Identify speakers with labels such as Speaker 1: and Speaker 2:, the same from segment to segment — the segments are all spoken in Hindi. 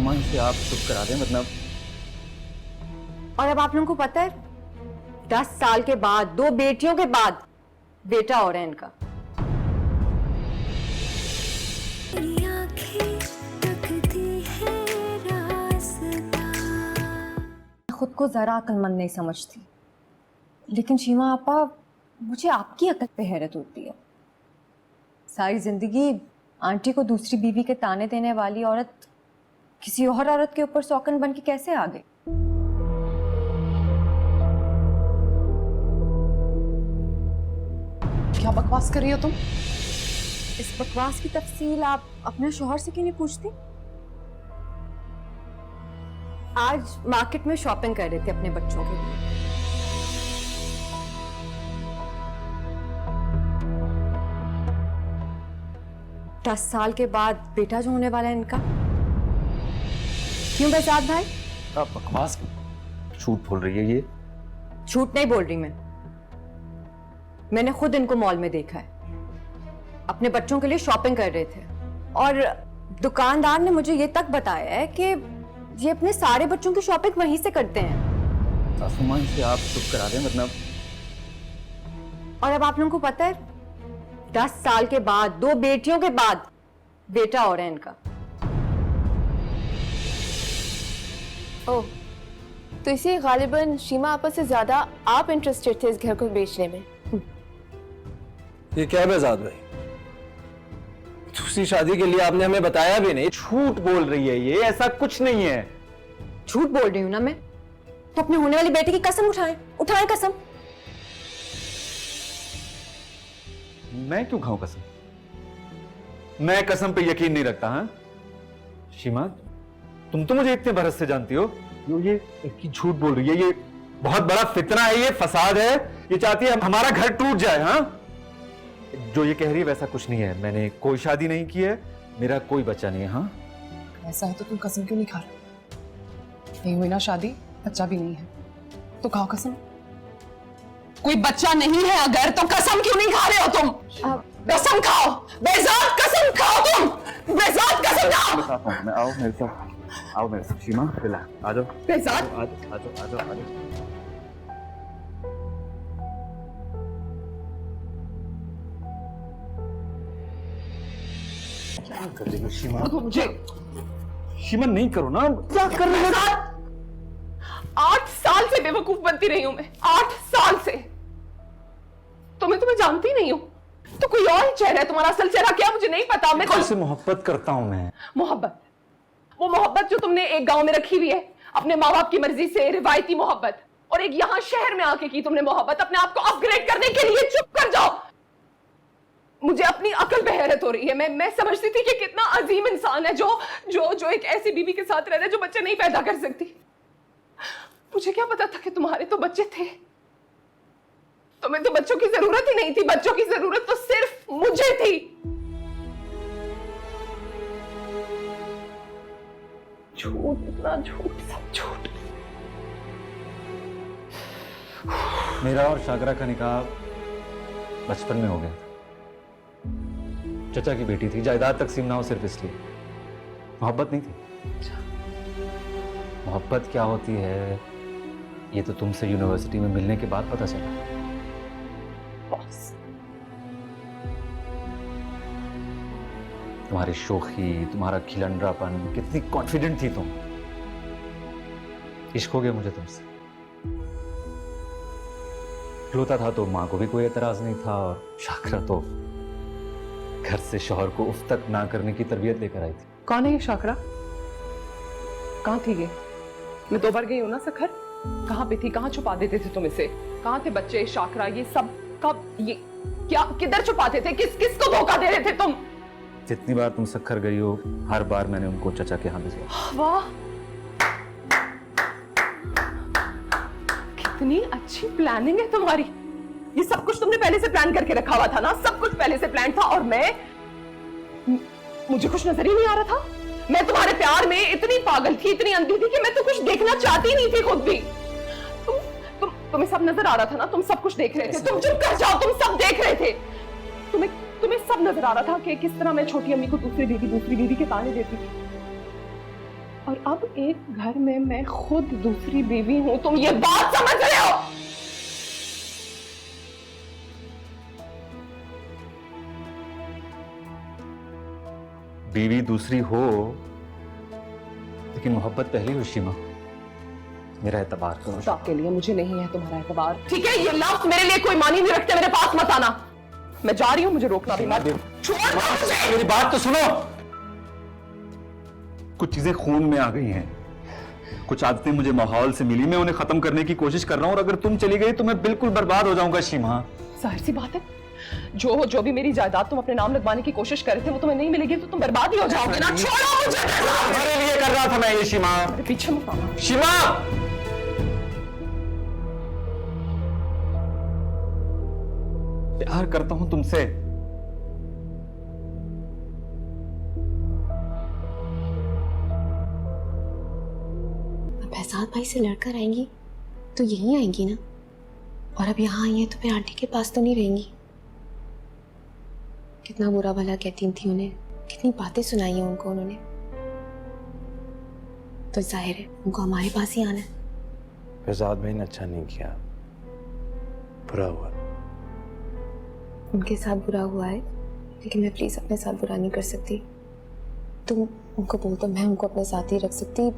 Speaker 1: सासुमान से आप चुप करा दें, मतलब।
Speaker 2: और अब आप लोगों को पता है 10 साल के बाद 2 बेटियों के बाद बेटा हो रहा है इनका। खुद को जरा अक्लमंद नहीं समझती, लेकिन शीमा आपा मुझे आपकी अकल पे हैरत होती है। सारी जिंदगी आंटी को दूसरी बीवी के ताने देने वाली औरत किसी और औरत के ऊपर सौकन बन के कैसे आ गई?
Speaker 3: क्या बकवास कर रही हो तुम?
Speaker 2: इस बकवास की तफसील आप अपने शौहर से क्यों नहीं पूछती? आज मार्केट में शॉपिंग कर रहे थे अपने बच्चों के लिए। दस साल के बाद बेटा जो होने वाला है इनका। क्यों बेसात भाई?
Speaker 1: आप बकवास झूठ बोल रही है ये।
Speaker 2: झूठ नहीं बोल रही मैंने खुद इनको मॉल में देखा है, अपने बच्चों के लिए शॉपिंग कर रहे थे। और दुकानदार ने मुझे ये तक बताया है कि ये अपने सारे बच्चों की शॉपिंग वहीं से करते हैं।
Speaker 1: सासुमान से आप चुप करा दें, मतलब।
Speaker 2: और अब आप लोगों को पता है 10 साल के बाद 2 बेटियों के बाद बेटा हो रहा है इनका।
Speaker 4: ओह, तो इसी गालिबन शीमा आपस से ज्यादा आप इंटरेस्टेड थे इस घर को बेचने में।
Speaker 5: ये क्या है बेजाद भाई? दूसरी शादी के लिए आपने हमें बताया भी नहीं।
Speaker 1: झूठ बोल रही है ये, ऐसा कुछ नहीं है।
Speaker 2: झूठ बोल रही हूं ना मैं? तो अपने होने वाली बेटी की कसम उठाएं कसम।
Speaker 1: मैं क्यों खाऊं कसम? मैं कसम पे यकीन नहीं रखता। हाँ शीमा, तुम तो मुझे इतने बरस से जानती हो। ये की झूठ बोल रही है। ये बहुत बड़ा फितना है, ये फसाद है। ये चाहती है हमारा घर टूट जाए। हाँ, जो ये कह रही है वैसा कुछ नहीं है। मैंने कोई शादी नहीं की है, मेरा कोई बच्चा नहीं है। हाँ,
Speaker 3: ऐसा है तो तुम कसम क्यों नहीं खा रहे? नहीं हुई ना शादी, बच्चा भी नहीं है, तो खाओ कसम। कोई बच्चा नहीं है अगर, तो कसम क्यों नहीं खा रहे हो तुम? कसम खाओ बेजात, कसम खाओ तुम। बेजात कसम खाओ।
Speaker 1: मैं आओ मेरे साथ, आओ मेरे साथ। शीमा बिला आ जाओ।
Speaker 3: बेजात
Speaker 1: आ जाओ। क्या कर रही हो शीमा?
Speaker 3: मुझे
Speaker 1: शीमा नहीं करो ना।
Speaker 3: क्या कर रही हो? 8 साल से बेवकूफ बनती रही हूं मैं, 8 साल से। तो मैं तुम्हें जानती नहीं हूं, तो कोई और ही चेहरा है तुम्हारा। असल चेहरा क्या मुझे नहीं पता। मैं
Speaker 1: तुमसे मोहब्बत करता हूं मैं।
Speaker 3: मोहब्बत, वो मोहब्बत जो तुमने एक गांव में रखी हुई है अपने माँ बाप की मर्जी से, रिवायती मोहब्बत, और एक यहां शहर में आके की तुमने मोहब्बत अपने आप को अपग्रेड करने के लिए। चुप कर जाओ। मुझे अपनी अकल पे हैरत हो रही है। मैं समझती थी कि कितना अजीम इंसान है जो एक ऐसी बीवी के साथ रहता है जो बच्चे नहीं पैदा कर सकती। मुझे क्या पता था कि तुम्हारे तो बच्चे थे। तुम्हें तो बच्चों की जरूरत ही नहीं थी। बच्चों की जरूरत तो सिर्फ मुझे थी। झूठ, इतना झूठ, सब झूठ।
Speaker 1: मेरा और शागरा का निकाह बचपन में हो गया था। चचा की बेटी थी, जायदाद तकसीम ना हो सिर्फ इसलिए। मोहब्बत नहीं थी। मोहब्बत क्या होती है ये तो तुमसे यूनिवर्सिटी में मिलने के बाद पता चला। तुम्हारी शोखी, तुम्हारा खिलंड्रापन, कितनी कॉन्फिडेंट थी तुम। इश्क हो गया मुझे तुमसे। खिलौता था तो माँ को भी कोई एतराज नहीं था, और शाकरा तो घर से शौहर को उफ तक ना करने की तरबियत लेकर आई थी।
Speaker 3: कौन है ये शाकरा? कहाँ थी ये? मैं 2 बार गई हूं ना सखर। कहाँ पे थी? कहाँ छुपा देते थे तुम इसे? कहाँ थे बच्चे, शाकरा, ये सब कब? ये क्या, किधर छुपाते थे? किसको धोखा दे रहे थे तुम?
Speaker 1: जितनी बार तुम सखर गई हो, हर बार मैंने उनको चचा के यहाँ भेजा।
Speaker 3: वाह, कितनी अच्छी प्लानिंग है तुम्हारी। ये सब कुछ तुमने पहले से प्लान करके रखा हुआ था ना? सब कुछ पहले से प्लान था, और मुझे कुछ नजर ही नहीं आ रहा था। मैं तुम्हारे प्यार में इतनी पागल थी, इतनी अंधी थी कि मैं तो कुछ देखना चाहती नहीं थी खुद भी। तुम्हें सब नजर आ रहा था ना? तुम सब कुछ देख रहे थे। तुम चुप कर जाओ, तुम सब देख रहे थे। तुम्हें सब नजर आ रहा था कि किस तरह मैं छोटी अम्मी को दूसरी बीवी के ताने देती थी। और अब एक घर में मैं खुद दूसरी बीवी हूं, तुम ये बात समझ रहे हो?
Speaker 1: बीवी दूसरी हो, लेकिन मोहब्बत पहली हो शीमा। मेरा एतबार करो।
Speaker 3: खुदा के लिए मुझे नहीं है तुम्हारा एतबार, ठीक है? ये लफ्ज मेरे लिए कोई मानी नहीं रखते, मेरे पास मत आना। मैं जा रही हूं, मुझे रोकना भी मत। छोड़ दो मुझे।
Speaker 1: मेरी बात तो सुनो। कुछ चीजें खून में आ गई हैं, कुछ आदतें मुझे माहौल से मिली, मैं उन्हें खत्म करने की कोशिश कर रहा हूं, और अगर तुम चली गई तो मैं बिल्कुल बर्बाद हो जाऊंगा शीमा।
Speaker 3: जाहिर सी बात है, जो भी मेरी जायदाद तुम अपने नाम लगवाने की कोशिश कर रहे थे वो तुम्हें नहीं मिलेगी तो तुम बर्बाद ही हो जाओगे ना। छोड़ो मुझे।
Speaker 1: तुम्हारे लिए कर रहा था मैं ये शीमा।
Speaker 3: मेरे पीछे मत आना।
Speaker 1: शीमा, प्यार करता हूं तुमसे।
Speaker 6: फैजाद भाई से लड़कर आएंगी तो यहीं आएंगी ना, और अब यहाँ आई है तो फिर आंटी के पास तो नहीं रहेंगी। कितना बुरा भला कहती थी उन्हें, कितनी बातें सुनाई हैं उनको उन्होंने, तो जाहिर है उनको हमारे पास ही आना है।
Speaker 5: फैजाद भाई ने अच्छा नहीं किया, बुरा हुआ।
Speaker 6: उनके साथ बुरा हुआ है, लेकिन मैं प्लीज अपने साथ बुरा नहीं कर सकती। तुम उनको बोल दो मैं उनको अपने साथ ही रख सकती,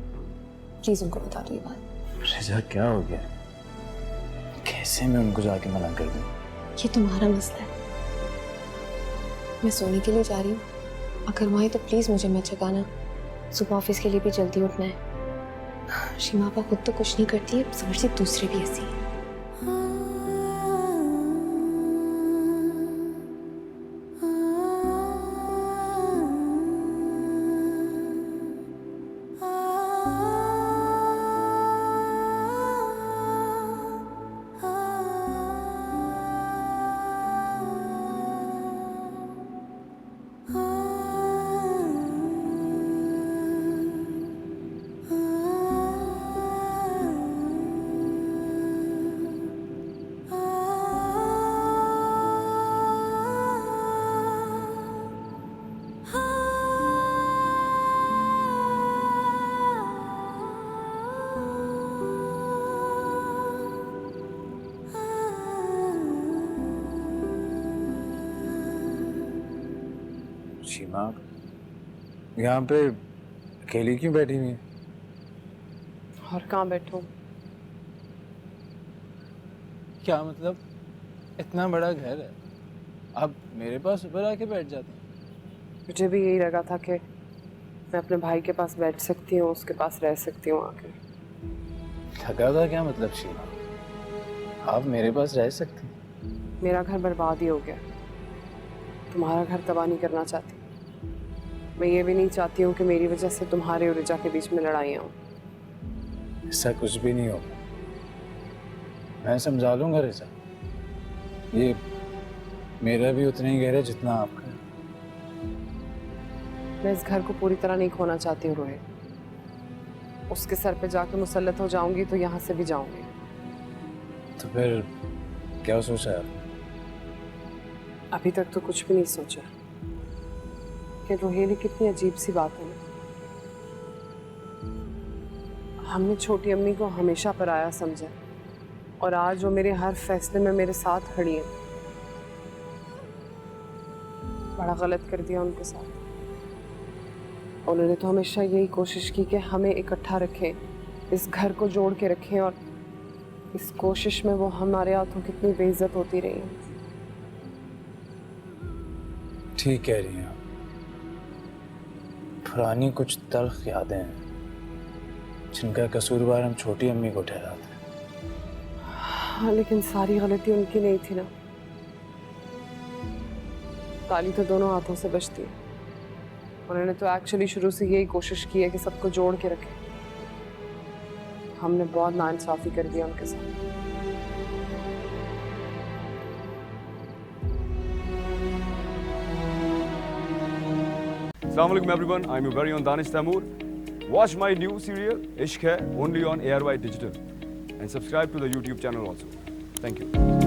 Speaker 6: प्लीज उनको बता दो ये बात।
Speaker 5: रिजा क्या हो गया? कैसे मैं उनको जाके मना कर दूं?
Speaker 6: ये तुम्हारा मसला है। मैं सोने के लिए जा रही हूँ, अगर वहाँ तो प्लीज मुझे मत जगाना, सुबह ऑफिस के लिए भी जल्दी उठना है। शीमा आपा खुद तो कुछ नहीं करती है, समझ से दूसरे भी ऐसी हैं।
Speaker 5: शीमा यहाँ पे अकेली क्यों बैठी हुई है?
Speaker 3: और कहाँ बैठूं?
Speaker 5: क्या मतलब? इतना बड़ा घर है, अब मेरे पास ऊपर आके बैठ जाते हैं।
Speaker 3: मुझे भी यही लगा था कि मैं अपने भाई के पास बैठ सकती हूँ, उसके पास रह सकती हूँ आके।
Speaker 5: थका था क्या मतलब शीमा? आप मेरे पास रह सकते हैं।
Speaker 3: मेरा घर बर्बाद ही हो गया, तुम्हारा घर तबाह नहीं करना चाहती। मैं ये भी नहीं चाहती हूँ कि मेरी वजह से तुम्हारे और रिजा के बीच में लड़ाइयाँ हों।
Speaker 5: ऐसा कुछ भी नहीं होगा, मैं समझा लूंगा रिजा। ये मेरा भी उतना ही घर है जितना आपका है।
Speaker 3: मैं इस घर को पूरी तरह नहीं खोना चाहती हूँ रोहित। उसके सर पे जाकर मुसल्लत हो जाऊंगी तो यहाँ से भी जाऊंगी।
Speaker 5: तो फिर क्या सोचा है?
Speaker 3: अभी तक तो कुछ भी नहीं सोचा कि रोहेली कितनी अजीब सी बात है ना। हमने छोटी अम्मी को हमेशा पराया समझा, और आज वो मेरे हर फैसले में मेरे साथ खड़ी है। बड़ा गलत कर दिया उनके साथ। उन्होंने तो हमेशा यही कोशिश की कि हमें इकट्ठा रखें, इस घर को जोड़ के रखें, और इस कोशिश में वो हमारे हाथों कितनी बेइज्जत होती रही है।
Speaker 5: ठीक कह रही हैं आप। पुरानी कुछ तल्ख यादें हैं जिनका कसूरवार हम छोटी अम्मी को ठहराते हैं।
Speaker 3: हाँ, लेकिन सारी गलती उनकी नहीं थी ना। ताली तो दोनों हाथों से बचती है। उन्होंने तो एक्चुअली शुरू से यही कोशिश की है कि सबको जोड़ के रखें। हमने बहुत नाइंसाफी कर दिया उनके साथ।
Speaker 7: Assalamualaikum everyone, I'm your very own Danish Taimur. Watch my new serial Ishq Hai only on ARY Digital and subscribe to the YouTube channel also. Thank you.